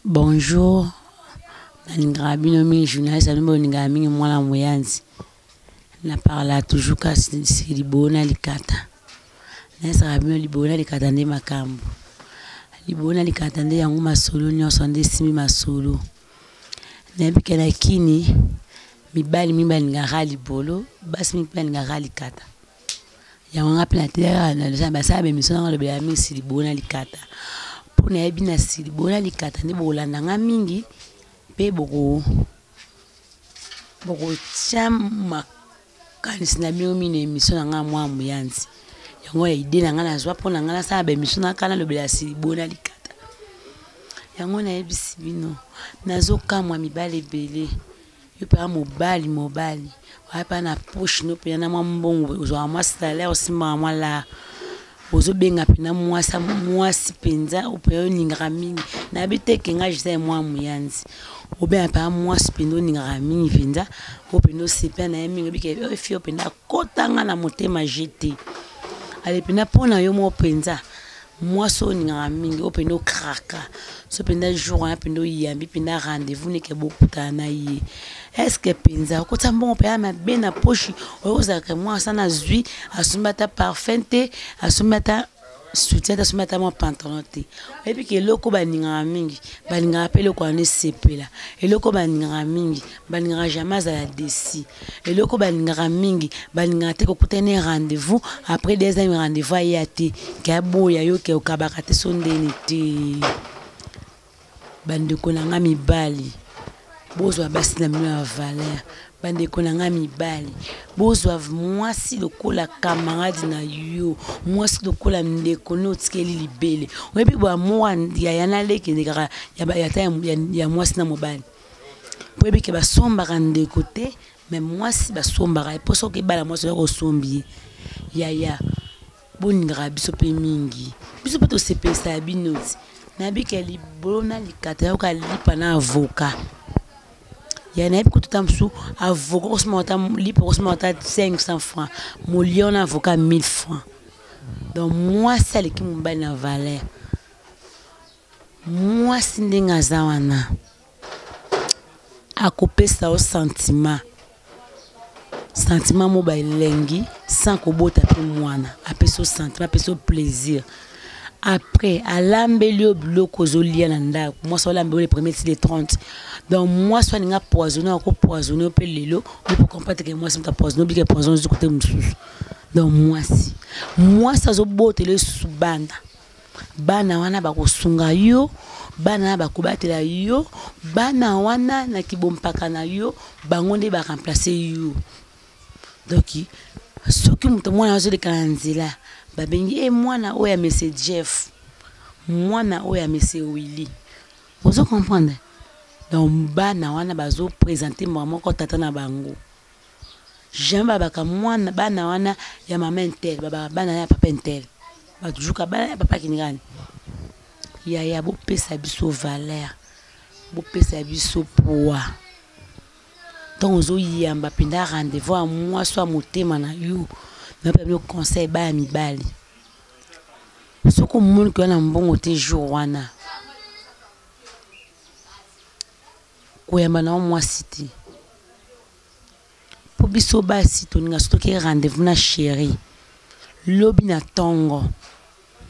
Bonjour, Ningabinomi, journaliste, Ningami, moi moyanzi. Na parla toujours qu'à Libona Likata. Nesabino Libona Likata ne makambo. Libona Likata ne yangu masolo nyonso ndesimi masolo. Nebike na kini mibali ngara libolo, basi mibali ngara likata. Yango ngapela tera na lesa basabe misona ngalo bela misi Libona Likata. Pona ebina sili bona likata ne bolanda nga mingi pe boko chama kanisi na bino mine emission nga mwa muyanzi yango ya ide na nga na zwa pona nga na sa ba emission na kana lobela sili bona likata yango na ebisi bino nazoka mwa mibale bele yo pa mobali wa pa na push no pe na mwa mbongo uzwa mwa salaire osima mwa la ozo benga pena mwasi penza opeyo ningara mingi na biteke nga jisa mwa muyanzi obe pa mwasi pendo ningara mingi penza opendo sepa na mingi bike fio penda kotanga na motema jete ale pena pona yo mo penza mwaso ningara mingi opendo kraka so penda jour na pendo yambi penda rendez-vous ne ke bokuta na ye est-ce que penza ko tambon pe ama bena pochi oza ke moi sana zui asumata parfumte asumata soutien asumata mo pantalon te et puis que loko baninga mingi baninga apelo ko ne sepela et loko baninga mingi baninga jamais à desi et loko baninga mingi baninga te ko kutene rendez-vous après des amis rendez-vous yate ka boya yo ke okabaka te sondeni te bande ko nanga mibali bozwa basi na mino ya valeur bande ko nanga mibali bozwa mwasi lokola camarade na yo mwasi lokola ndeko notikeli libele oyebi bwa mwa ya yana leke ndekaka ya mwasi na mobali oyebi ke basombaka ndeko te mais mwasi basombaka eposo ke bala mwasi loko sombi ya boningaka biso pe mingi biso pe tosepesa binoti na bike Libona Likata yoka lipa na avocat ya na epi tout amsu avocat osmota lipa osmota 500 francs million avocat 1000 francs donc moi c'est qui m'ba na valeur moi sindinga zawana akopesa au sentiment mobile lengi sans kobota pe mwana apeso sentiment apeso plaisir. Après, à l'ambelio bloco zolia nanda, moi soit l'ambelio les premiers c'est les 30. Donc moi soit n'inga poisonné encore poisonné au pelelo, mais pour comprendre que moi c'est ta poisonné, bien que poisonné du côté moussous. Donc moi ça zo bote le subanda. Bana wana bakosunga yo, bana bakobatela yo, bana wana na kibompaka na yo, bangonde ba remplacer yo. Donc ce qui muto mwana zo de kanzela. Babengi mwana oya monsieur Jeff mwana oya monsieur Willy vous comprenez donc bana wana bazo présenter maman ko tata na bango jamba baka mwana bana wana ya maman intel bana ya papa intel ba toujours bana ya papa kinigani ya bo pesa biso valeur bo pesa biso poids donc ozo yamba pinda rendez-vous à moi soit motema na yo mais pas le conseil ba mibali soko monde que na mbongo te jour wana ko yamba na moi cité po biso ba sito ninga stocké rendez-vous na chérie lobi na tongo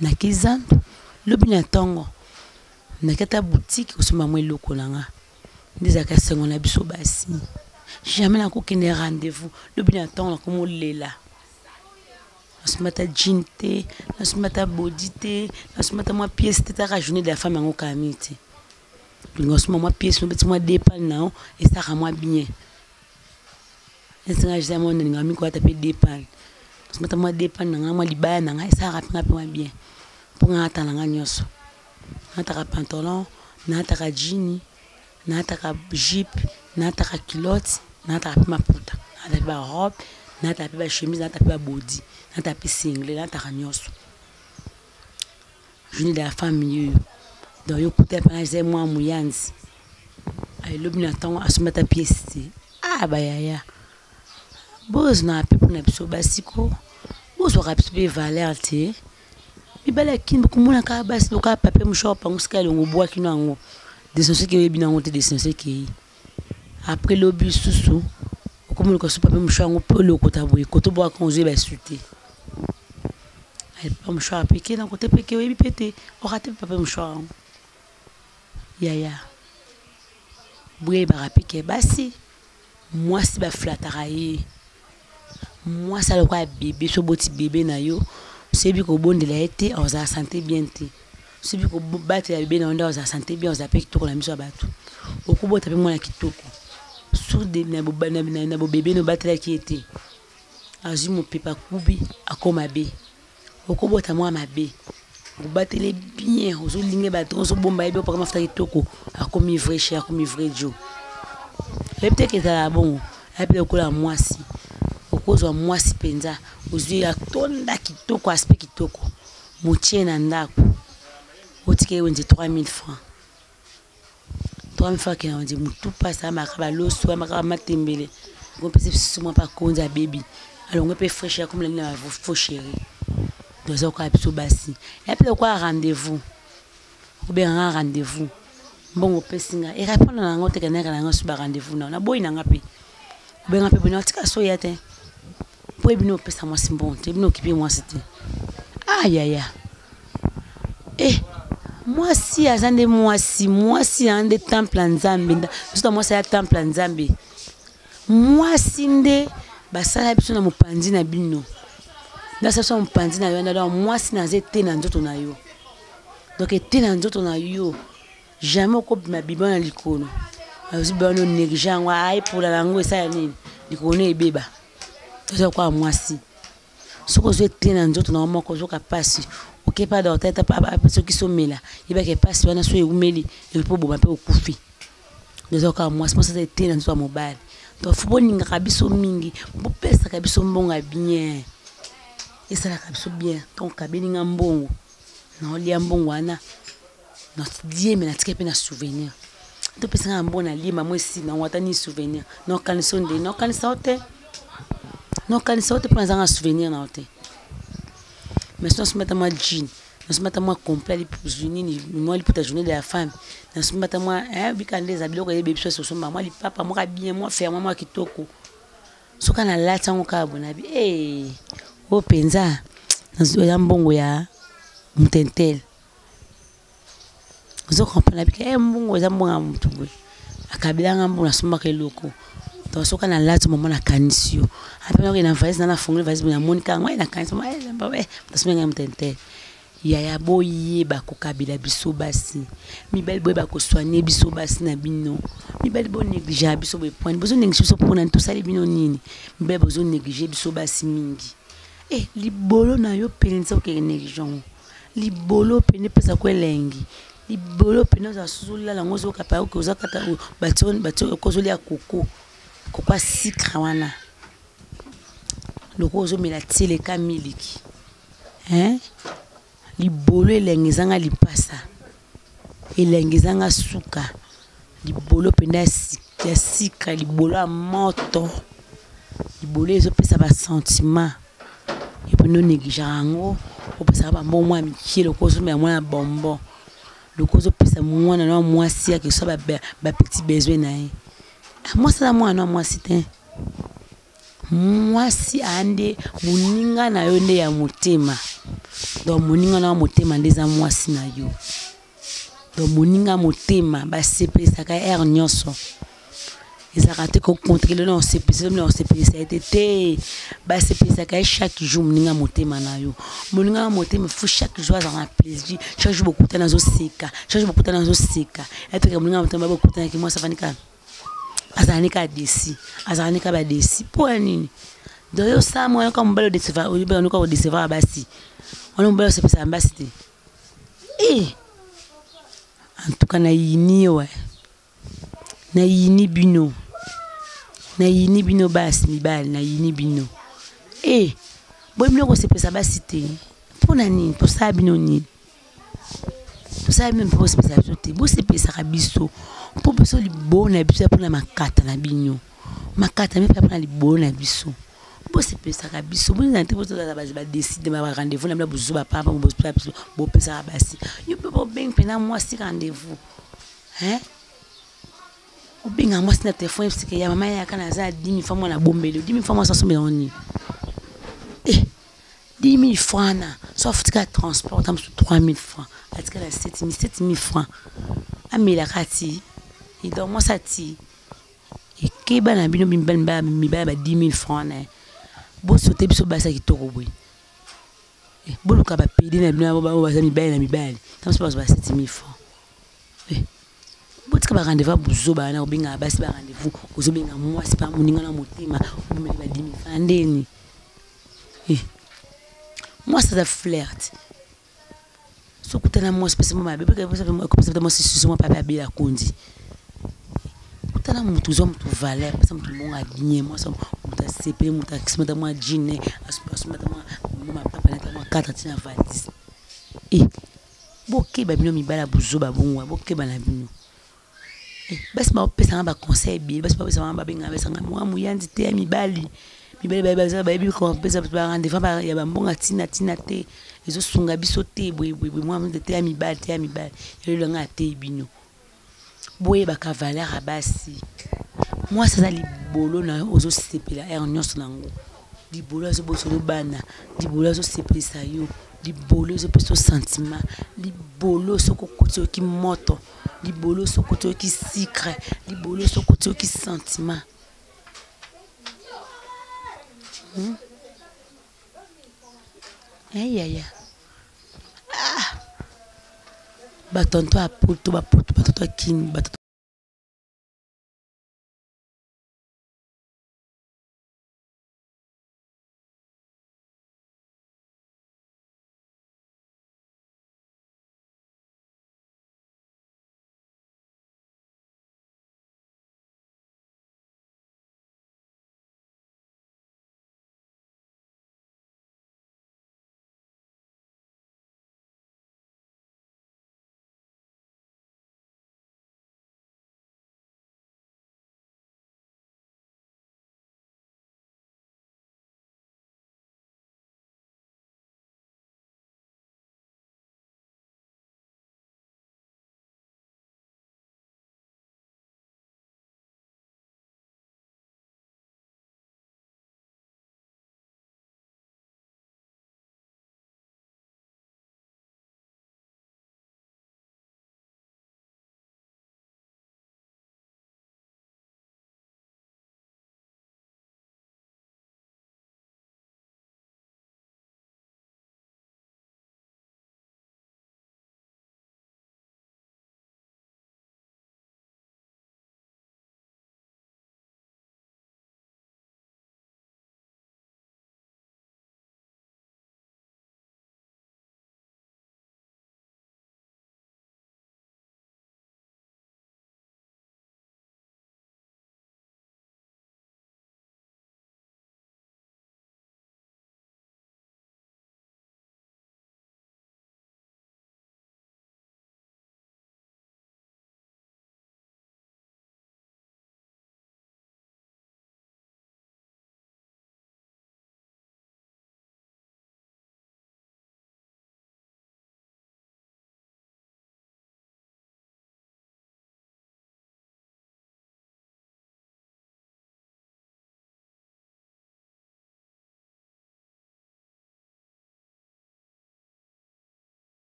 na kizando lobi na tongo na kata boutique osoma mwe loko nanga ndezaka sengo na biso basi jamais na ko kende rendez-vous lobi na tongo comme lela nasumata jean te nasumata body te nasumata moi pièce te ta journée de la femme en kamite ngosuma moi pièce no petit moi dépend nao et ça rend moi bien esinga jisa mo ndinga mi ko taper dépend nasumata moi dépend nanga moi libaya nanga et ça rapinga pe moi bien pour ngata nanga nyoso ngata ka pantalon ngata ka jean ngata ka jupe ngata ka culotte ngata ka maputa ngata ba robe ngata pa chemise ngata pa body ngata pa single ngata kanyoso journée de la famille donc yo kuta pa na moi muyanzi ay lobi na tango asumata pièce ba ya boz na pe pour na biso basiko boz wa rapide valeur te bibala kin ko mona ka basi ko papa mshopa nguska longo boa kinango destination qui est bien en destination qui après l'obus sous comme le soupe même choix on peut le côté boy côté bois qu'on joue ba suité elle pas me choix piquer dans côté piquer oui pété on rate pas me choix ya boy ba piquer basi moi si ba flataraye moi ça le quoi bébé so boti bébé na yo c'est bi ko bonde la été on sa santé bien té c'est bi ko battre bébé na on sa santé bien on sa peki to la miso batu okubota pe mwana kitoko sur des na bébé no battre qui était azu mo pepa kubi akoma be okubota mwa mabe obatele bien ozo linge batron so bomba ebe pa mafuta kitoko akomi vrai cher akomi vrai jo et peut-être que ça bon et puis okola mwasi okozwa mwasi penza ozwi atonda kitoko aspect kitoko motie na ndako otike wenze 3000 francs 3000 francs qui on dit mutu pasa makaba loso makaba matembele on peut se moi pas konza baby alors on peut fraîchir comme la faux chéri donc ça quoi plutôt basi et puis quoi rendez-vous ou bien un rendez-vous bon on peut singa et répondre na ngote kana kana suba rendez-vous na boy na ngapi ou bien ngapi bona tika so yate pour bino pesa moi simbon te bino kipi moi c'était aïe aïe moi si azande moi si ande temple nzambe tout moi c'est temple nzambe moi si nde basala biso na mopandi na bino na ça son mopandi na yo na moi si na zete na nzoto na yo donc ete na nzoto na yo jamais ko ma bible na likolo azu bano négliger ngwa ai pour la langue ça nini likolo ebeba to quoi moi si soko zo ete na nzoto na moko zo kapasi ok pas dans tête pas ceux qui sont mela il va que passe wana so eumeli et pour bomba pe okufi donc quoi moi c'est ça ete na nzoto mobile donc faut boninga kabiso mingi bo pesa kabiso mbonga bien et ça la kabiso bien donc kabeninga mbongo na olia mbongo wana na die mais na tike pe na souvenir to pesa nga mbongo na lima moi si na wata ni souvenir no kanisa onde no kanisa ote pour un souvenir na ote mais si on se met à moi jean on se met à moi complet pour journée moi pour ta journée de la femme on se met à moi weekend les habits que les bébés sont sur moi les papa moi bien moi faire moi kitoko so kana la tango ka bonabi o penza na mbongo ya mtentel zo comprendre que mbongo za mbongo mtungwe akabila mbongo na soma ke loko donc so kana la moment na kanisio après on a fait na fongole vas na monika ngwa na kanisio ma ba we tasmenga mtentel ya boye ba ko kabila biso basi mi bel boye ba ko soigner biso basi na bino mi bel bo négliger biso boye point besoin négliger biso pour na tout ça bino nini mi bel besoin négliger biso basi mingi libolo na yo penza ko négligeant libolo pene pesa ko elengi libolo pene za suzula la ngozo kapao ko za kata baton ko zoli akoko kokwa sikra wana loko zo mela tile ka miliki libolo elengezanga lipasa elengezanga suka libolo penda ya sika libolo ya moto libolo ezopesa ba sentiment et puis non négliger ngo opesa ba bon moi mikie loko zo mela mwana bonbon loko zo pesa mwana na mwasi ya ke so ba petit besoin na ye moi ça moi non moi c'était moi si ande muninga na yo nde ya motema donc muninga na motema ndeza moi si na yo donc muninga motema ba sepesa ka nyonso ezaka te ko contrôler non sepesa ça a été ba sepesa ka chaque jour muninga motema na yo muninga motema faut chaque jour avoir un plaisir chaque jour beaucoup na zo seka chaque jour beaucoup na zo seka être que muninga motema beaucoup na ki moi ça vanika azanika desi azanika ba desi pour nini donc yo ça moi comme balo décevoir ou bien on ko décevoir basi on balo c'est ça basi en tout cas na yini ouais na yini bino basi mibal na yini bino boy mino ko c'est ça basi te pour nani pour ça bino ni tout ça même pour c'est ça te bo c'est ça biso pour biso libona biso pour na makata na binyo makata mais pour na libona biso bo c'est ça biso bo nante bo ça ba décider ba rendez-vous na bozo ba papa bo pesa basi yo pe bo ben pena moi si rendez-vous hein obinga moi sina téléphone parce que ya maman ya kana za 10 000 francs moi na bombele 10 000 francs moi ça sommet on ni 10 000 francs na sauf que transport tam 3 000 francs atika la 7 000 francs amela kati et donc moi ça ti et ke bana bino bimba ba 10 000 francs na bo sauter biso basa kitoko boy bo luka ba pedi na bino ba mibali tam so ba 7 000 francs botika ba rendez-vous buzo ba na obinga basi ba rendez-vous ozobinga moi c'est pas moninga na motema obimeli ba 10 000 francs ndeni moi ça flirt sokutana moi spécialement ma bébé comme ça moi c'est moi papa bila kondi kutana mutu zo mutu valeur parce que mutu monga bien moi ça mutu CP mutu akismata moi jean asumata moi papa na moi 4 tina valise boke ba bino mibala buzo ba bonwa boke ba na bino basi ba pesa ba conseil bien basi ba pesa ba benga besa moi muyanzi te mibali ba bi ko pesa ba rendez-vous ba ya ba mbonga tina te ezo sunga biso te boy moi de te mibali yo nga te bino boye ba valeur basi moi ça li bolo na ozo sepela nyonso nango di bolo zo bosolo bana di bolo zo sepelisa yo di bolo zo peso sentiment di bolo so kokotio ki moto di bolo so kokotio ki secret di bolo so kokotio ki sentiment aïe ba tonto a poto ba tonto kin ba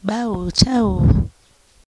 Bao, ciao.